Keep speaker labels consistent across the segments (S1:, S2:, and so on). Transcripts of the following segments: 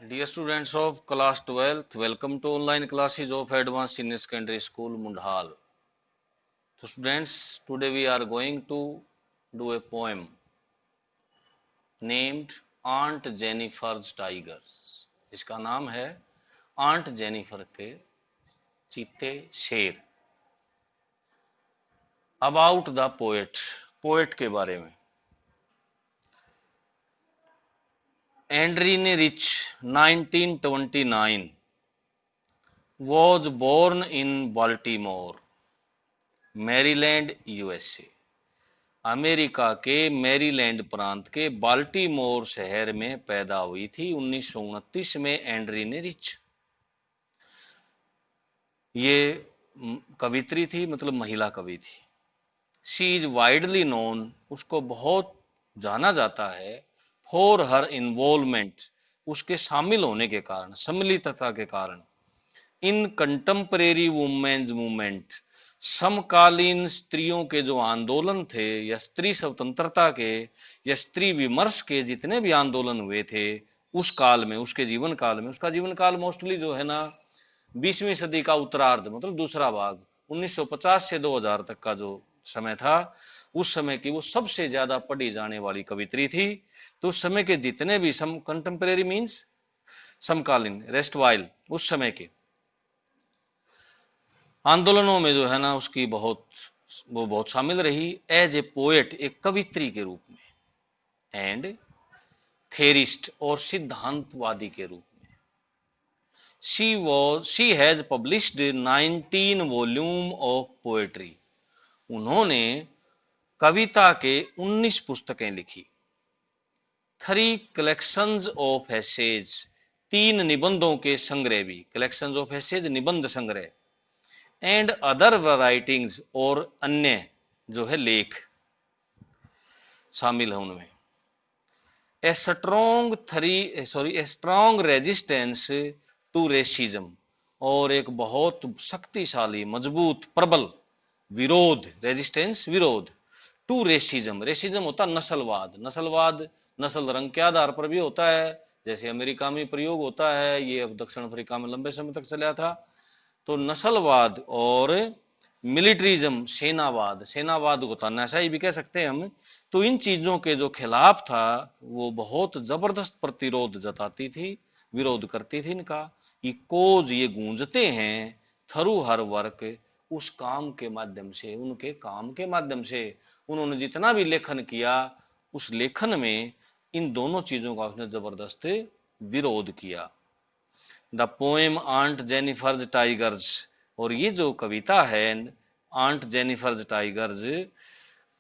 S1: Dear students of class 12th, welcome to online classes of Advanced Senior Secondary School, Mundhal. So students, today we are going to do a poem named Aunt Jennifer's Tigers. इसका नाम है aunt Jennifer के चीते शेर। About the poet, poet के बारे में। Adrienne Rich 1929 was born in Baltimore, Maryland, USA. America के मैरीलैंड प्रांत के बाल्टीमोर शहर में पैदा हुई थी 1929 में एंड्रीने रिच। ये कवित्री थी, मतलब महिला कवि थी। शी इज वाइडली नोन, उसको बहुत जाना जाता है। फॉर हर इन्वॉल्वमेंट, उसके शामिल होने के कारण, सम्मिलितता के कारण। इन कंटेम्परेरी वुमेन्स मूवमेंट, समकालीन स्त्रियों के जो आंदोलन थे, या स्त्री स्वतंत्रता के या स्त्री विमर्श के जितने भी आंदोलन हुए थे उस काल में, उसके जीवन काल में। उसका जीवन काल मोस्टली जो है ना 20वीं सदी का उत्तरार्ध, मतलब दूसरा भाग, 1950 से 2000 तक का जो समय था, उस समय की वो सबसे ज्यादा पढ़ी जाने वाली कवित्री थी। तो उस समय के जितने भी कंटेम्परेरी मीन्स समकालीन, रेस्ट वाइल, उस समय के आंदोलनों में जो है ना उसकी वो बहुत शामिल रही। एज ए पोएट, एक कवित्री के रूप में, एंड थेरिस्ट, और सिद्धांतवादी के रूप में। She has published 19 volume of poetry, उन्होंने कविता के 19 पुस्तकें लिखी। 3 कलेक्शंस ऑफ एसेज, 3 निबंधों के संग्रह भी, कलेक्शंस ऑफ एसेज निबंध संग्रह। एंड अदर राइटिंग्स, और अन्य जो है लेख शामिल है उनमें। A strong resistance to racism, और एक बहुत शक्तिशाली, मजबूत, प्रबल विरोध, रेजिस्टेंस विरोध, टू रेसिज्म। रेसिज्म होता नस्लवाद, नस्लवाद नस्ल रंग के आधार पर भी होता है, जैसे अमेरिका में प्रयोग होता है, ये अब दक्षिण अफ्रीका में लंबे समय तक चला था। तो नस्लवाद और मिलिट्रिज्म, सेनावाद, सेनावाद को तानाशाही भी कह सकते हैं हम। तो इन चीजों के जो खिलाफ था वो बहुत जबरदस्त प्रतिरोध जताती थी, विरोध करती थी इनका। ये कोज, ये गूंजते हैं थरू हर वर्क, उस काम के माध्यम से, उनके काम के माध्यम से। उन्होंने जितना भी लेखन किया, उस लेखन में इन दोनों चीजों का उसने जबरदस्त विरोध किया। The poem aunt Jennifer's tigers, और ये जो कविता है आंट जेनिफर्स टाइगर्स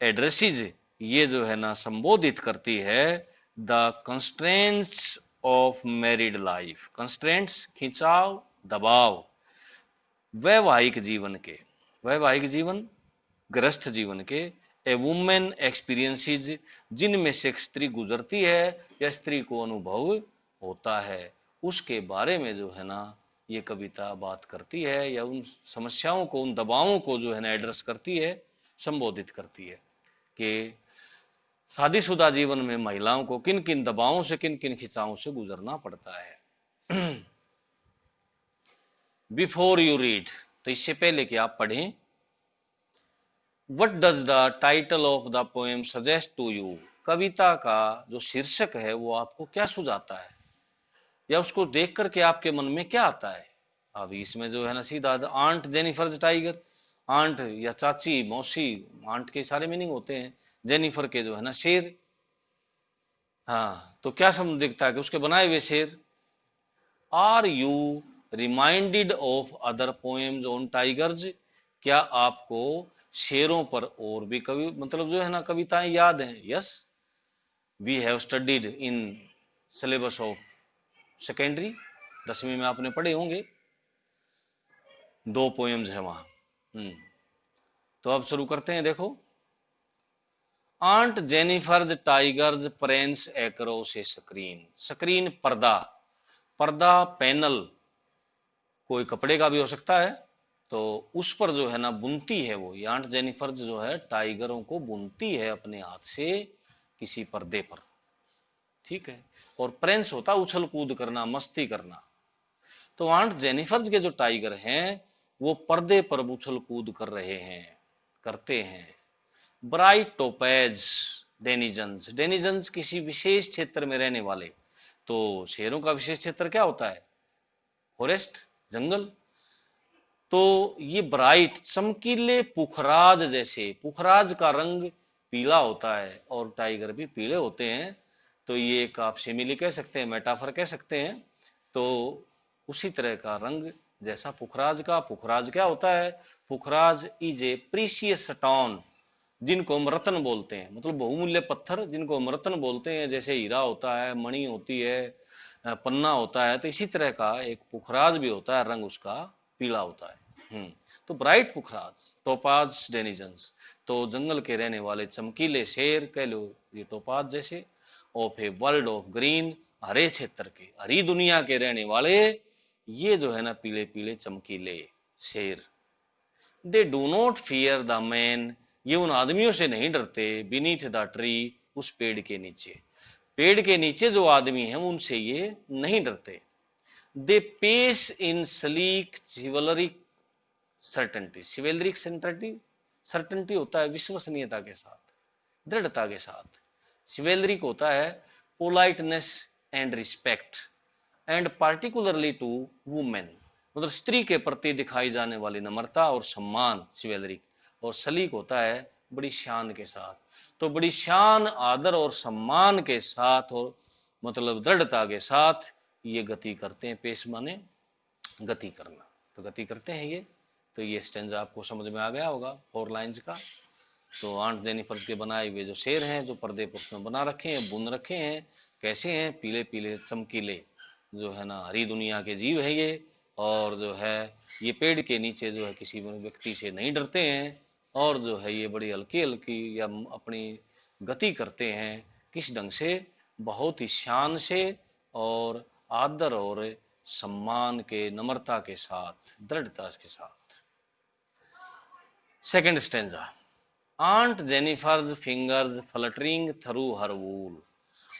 S1: एड्रेसिज, ये जो है ना संबोधित करती है the constraints of married life. Constraints, खिंचाव, दबाव, वैवाहिक जीवन के, वैवाहिक जीवन, ग्रस्त जीवन के। ए वुमेन एक्सपीरियंसेस, जिनमें से एक स्त्री गुजरती है या स्त्री को अनुभव होता है, उसके बारे में जो है ना ये कविता बात करती है, या उन समस्याओं को, उन दबावों को जो है ना एड्रेस करती है, संबोधित करती है कि शादीशुदा जीवन में महिलाओं को किन किन दबावों से, किन किन खिंचावों से गुजरना पड़ता है। बिफोर यू रीड, तो इससे पहले कि आप पढ़ें, What does the title of the poem suggest to you? कविता का जो शीर्षक है वो आपको क्या सुझाता है, या उसको देख करके आपके मन में क्या आता है। अभी इसमें जो है ना सीधा आंट जेनिफर्स टाइगर, आंट या चाची, मौसी, आंट के सारे मीनिंग होते हैं। जेनिफर के जो है ना शेर, हाँ, तो क्या समझ दिखता है कि उसके बनाए हुए शेर। Are you reminded of other poems on tigers, क्या आपको शेरों पर और भी कवि, मतलब जो है ना कविताएं याद हैं। Yes, we have studied in syllabus of secondary, 10वीं में आपने पढ़े होंगे, 2 पोएम्स है वहां। तो अब शुरू करते हैं, देखो। Aunt Jennifer's tigers prance across a screen, screen पर्दा, पर्दा पैनल कोई कपड़े का भी हो सकता है, तो उस पर जो है ना बुनती है वो, आंट जेनिफर जो है टाइगरों को बुनती है अपने हाथ से किसी पर्दे पर। ठीक है। और प्रेंस होता है उछल कूद करना, मस्ती करना। तो आंट जेनिफर्स के जो टाइगर हैं वो पर्दे पर उछल कूद कर रहे हैं, करते हैं। ब्राइट टोपेज डेनिजन्स, डेनिजन्स किसी विशेष क्षेत्र में रहने वाले। तो शेरों का विशेष क्षेत्र क्या होता है? फॉरेस्ट, जंगल। तो ये ब्राइट चमकीले पुखराज जैसे, पुखराज का रंग पीला होता है और टाइगर भी पीले होते हैं। तो ये एक आप सिमिली कह सकते हैं, मेटाफर कह सकते हैं। तो उसी तरह का रंग जैसा पुखराज का। पुखराज क्या होता है? पुखराज इज ए प्रीशियस स्टोन, जिनको हम रत्न बोलते हैं, मतलब बहुमूल्य पत्थर जिनको हम रत्न बोलते हैं। जैसे हीरा होता है, मणि होती है, पन्ना होता है, तो इसी तरह का एक पुखराज भी होता है, रंग उसका पीला होता है। तो ब्राइट पुखराज, टोपाज डेनिजन्स, तो जंगल के रहने वाले चमकीले शेर कह लो, ये टोपाज जैसे। Of a world of green, हरे क्षेत्र के, हरी दुनिया के रहने वाले ये जो है ना पीले पीले चमकीले शेर। They do not fear the man, ये उन आदमियों से नहीं डरते। बीनीथ द ट्री, उस पेड़ के नीचे, पेड़ के नीचे जो आदमी हैं उनसे ये नहीं डरते। They pace in sleek chivalric certainty, chivalric certainty, certainty होता है विश्वसनीयता के साथ, दृढ़ता के साथ। चिवलरिक होता है politeness and respect, and particularly to women, मतलब स्त्री के प्रति दिखाई जाने वाली नम्रता और सम्मान चिवलरिक। और सलीक होता है बड़ी शान के साथ। तो बड़ी शान, आदर और सम्मान के साथ और मतलब दृढ़ता के साथ ये गति करते हैं। पेश माने गति करना, तो गति करते हैं ये। तो ये स्टेंजा आपको समझ में आ गया होगा 4 लाइंस का। तो आंट जेनिफर के बनाए हुए जो शेर हैं, जो पर्दे पर उसमें बना रखे हैं, बुन रखे हैं, कैसे हैं? पीले पीले चमकीले, जो है ना हरी दुनिया के जीव है ये। और जो है ये पेड़ के नीचे जो है किसी व्यक्ति से नहीं डरते हैं। और जो है ये बड़ी हल्की हल्की या अपनी गति करते हैं, किस ढंग से? बहुत ही शान से और आदर और सम्मान के, नम्रता के साथ, दृढ़ता के साथ। Second stanza, aunt Jennifer's fingers fluttering through her wool,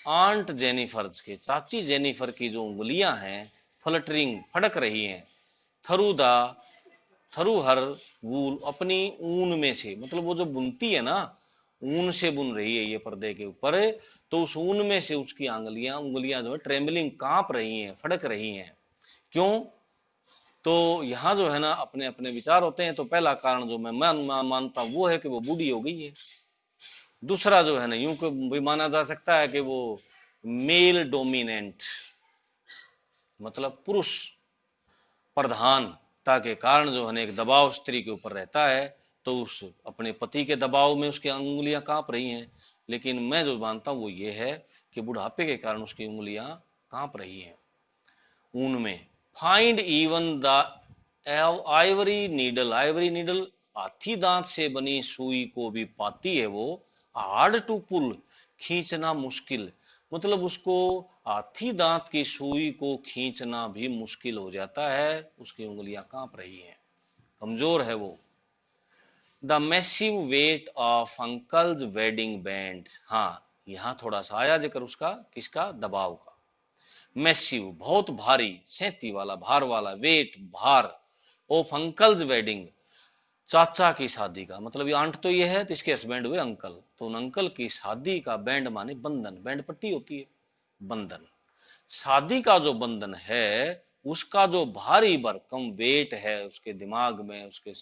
S1: aunt Jennifer's के, चाची जेनिफर की जो उंगलियां हैं फ्लटरिंग, फड़क रही हैं, थ्रू हर वूल, अपनी ऊन में से, मतलब वो जो बुनती है ना, ऊन से बुन रही है ये पर्दे के ऊपर। तो उस ऊन में से उसकी उंगलियां जो है ट्रेम्बलिंग, कांप रही हैं, फड़क रही हैं। क्यों? तो यहाँ जो है ना अपने अपने विचार होते हैं। तो पहला कारण जो मैं मानता हूं वो है कि वो बूढ़ी हो गई है। दूसरा जो है ना यूं भी माना जा सकता है कि वो मेल डोमिनेंट, मतलब पुरुष प्रधानता के कारण जो है एक दबाव स्त्री के ऊपर रहता है। तो उस अपने पति के दबाव में उसकी उंगलियां कांप रही हैं। लेकिन मैं जो मानता हूं वो ये है कि बुढ़ापे के कारण उसकी उंगलियां कांप रही हैं ऊन में। Find even the Ivory needle, Ivory needle हाथी दांत से बनी सुई को भी पाती है वो। हार्ड टू पुल, खींचना मुश्किल, मतलब उसको हाथी दांत की सुई को खींचना भी मुश्किल हो जाता है। उसकी उंगलियां कांप रही हैं, कमजोर है वो। The massive weight of uncle's wedding band, हाँ यहाँ थोड़ा सा आया जिक्र उसका, किसका? दबाव का। मैसिव बहुत भारी, सैंती वाला, भार वाला, वेट भार, ऑफ अंकल्स वेडिंग चाचा की शादी का, मतलब ये आंट तो ये है, तो इसके हस्बैंड हुए अंकल। तो उन अंकल की शादी का बैंड माने बंधन, बैंड पट्टी होती है, बंधन। शादी का जो बंधन है उसका जो भारी भरकम वेट है उसके दिमाग में, उसके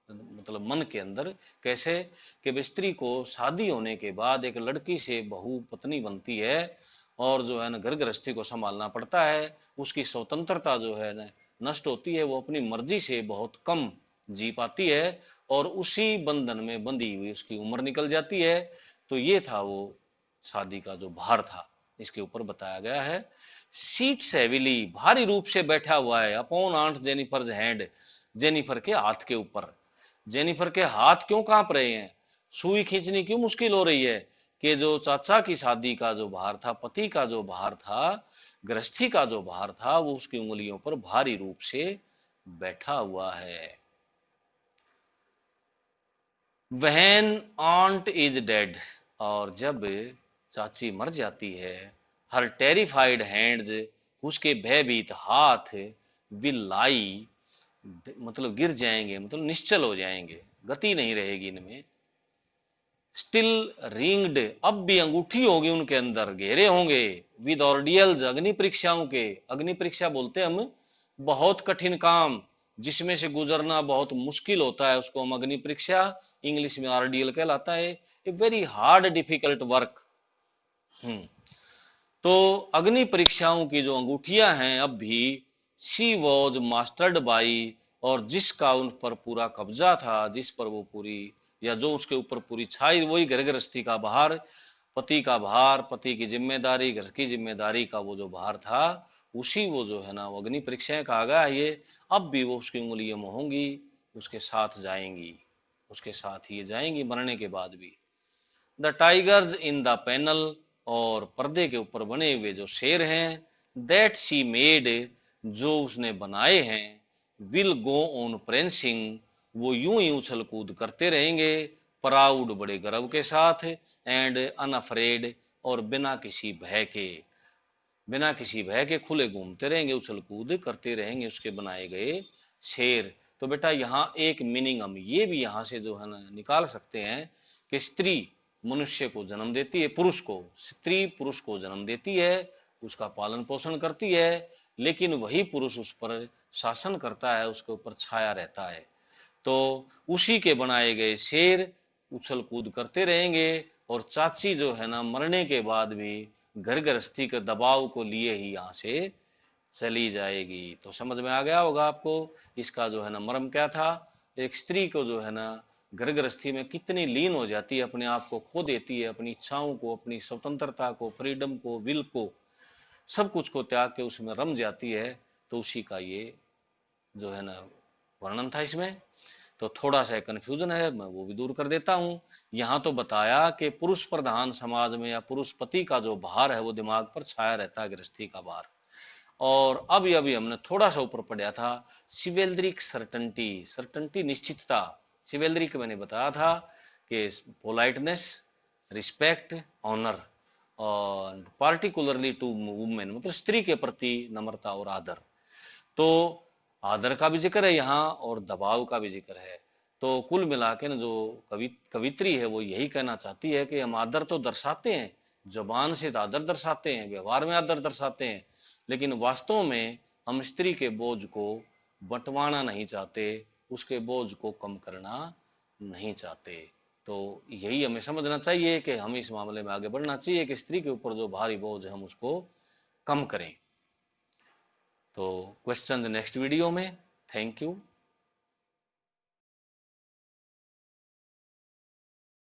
S1: मतलब मन के अंदर। कैसे? कि स्त्री को शादी होने के बाद एक लड़की से बहू पत्नी बनती है और जो है ना घर गृहस्थी को संभालना पड़ता है। उसकी स्वतंत्रता जो है ना नष्ट होती है, वो अपनी मर्जी से बहुत कम जी पाती है और उसी बंधन में बंधी हुई उसकी उम्र निकल जाती है। तो ये था वो शादी का जो भार था, इसके ऊपर बताया गया है। सीट सेविली, भारी रूप से बैठा हुआ है, upon aunt Jennifer's hand, Jennifer के हाथ के ऊपर। जेनिफर के हाथ क्यों कांप रहे हैं? सुई खींचनी क्यों मुश्किल हो रही है? कि जो चाचा की शादी का जो भार था, पति का जो भार था, गृहस्थी का जो भार था, वो उसकी उंगलियों पर भारी रूप से बैठा हुआ है। व्हेन ऑन्ट इज डेड, और जब चाची मर जाती है। हर टेरिफाइड हैंड्स, उसके भयभीत हाथ, विल लाई, मतलब गिर जाएंगे, मतलब निश्चल हो जाएंगे, गति नहीं रहेगी इनमें। स्टिल रिंग्ड, अब भी अंगूठी होगी उनके अंदर, घेरे होंगे, विद ऑर्डियल्स, अग्नि परीक्षाओं के। अग्नि परीक्षा बोलते हैं हम बहुत कठिन काम जिसमें से गुजरना बहुत मुश्किल होता है, उसको हम अग्नि परीक्षा, इंग्लिश में ऑर्डियल कहलाता है। A very hard difficult work. तो अग्नि परीक्षाओं की जो अंगूठियां हैं अब भी, शी वॉज मास्टर्ड बाई, और जिसका उन पर पूरा कब्जा था, जिस पर वो पूरी, या जो उसके ऊपर पूरी छाई, वही घर गृहस्थी का भार, पति का भार, पति की जिम्मेदारी, घर की जिम्मेदारी का वो जो भार था, उसी वो जो है ना वो अग्नि परीक्षाएं कहा गया ये। अब भी वो उसकी उंगलियां मोहोंगी, उसके साथ जाएंगी, उसके साथ ही जाएंगी मरने के बाद भी। The tigers in the panel, और पर्दे के ऊपर बने हुए जो शेर हैं, दैट शी मेड, जो उसने बनाए हैं, विल गो ऑन प्रेंसिंग, वो यूं ही उछल कूद करते रहेंगे, प्राउड, बड़े गर्व के साथ, एंड अनअफ्रेड, और बिना किसी भय के, बिना किसी भय के खुले घूमते रहेंगे, उछल कूद करते रहेंगे उसके बनाए गए शेर। तो बेटा यहाँ एक मीनिंग हम ये भी यहाँ से जो है ना निकाल सकते हैं कि स्त्री मनुष्य को जन्म देती है, पुरुष को, स्त्री पुरुष को जन्म देती है, उसका पालन पोषण करती है, लेकिन वही पुरुष उस पर शासन करता है, उसके ऊपर छाया रहता है। तो उसी के बनाए गए शेर उछल कूद करते रहेंगे, और चाची जो है ना मरने के बाद भी घर गृहस्थी के दबाव को लिए ही यहाँ से चली जाएगी। तो समझ में आ गया होगा आपको इसका जो है ना मर्म क्या था। एक स्त्री को जो है ना घर गृहस्थी में कितनी लीन हो जाती है, अपने आप को खो देती है, अपनी इच्छाओं को, अपनी स्वतंत्रता को, फ्रीडम को, विल को, सब कुछ को त्याग के उसमें रम जाती है। तो उसी का ये जो है ना वर्णन था इसमें। तो थोड़ा सा कंफ्यूजन है, मैं वो भी दूर कर देता हूँ। यहाँ तो बताया कि पुरुष प्रधान समाज में या पुरुष पति का जो भार है वो दिमाग पर छाया रहता है, गृहस्थी का भार। और अभी अभी हमने थोड़ा सा ऊपर पढ़ा था सिवेल्ड्रिक सर्टेनिटी, सर्टेनिटी निश्चितता। सिवेल्ड्रिक मैंने बताया था कि पोलाइटनेस, रिस्पेक्ट, ऑनर, और पार्टिकुलरली टू वुमेन, मतलब स्त्री के प्रति नम्रता और आदर। तो आदर का भी जिक्र है यहाँ और दबाव का भी जिक्र है। तो कुल मिला के ना जो कवित्री है वो यही कहना चाहती है कि हम आदर तो दर्शाते हैं, जबान से तो आदर दर्शाते हैं, व्यवहार में आदर दर्शाते हैं, लेकिन वास्तव में हम स्त्री के बोझ को बंटवाना नहीं चाहते, उसके बोझ को कम करना नहीं चाहते। तो यही हमें समझना चाहिए कि हमें इस मामले में आगे बढ़ना चाहिए कि स्त्री के ऊपर जो भारी बोझ है हम उसको कम करें। तो क्वेश्चन नेक्स्ट वीडियो में। Thank you.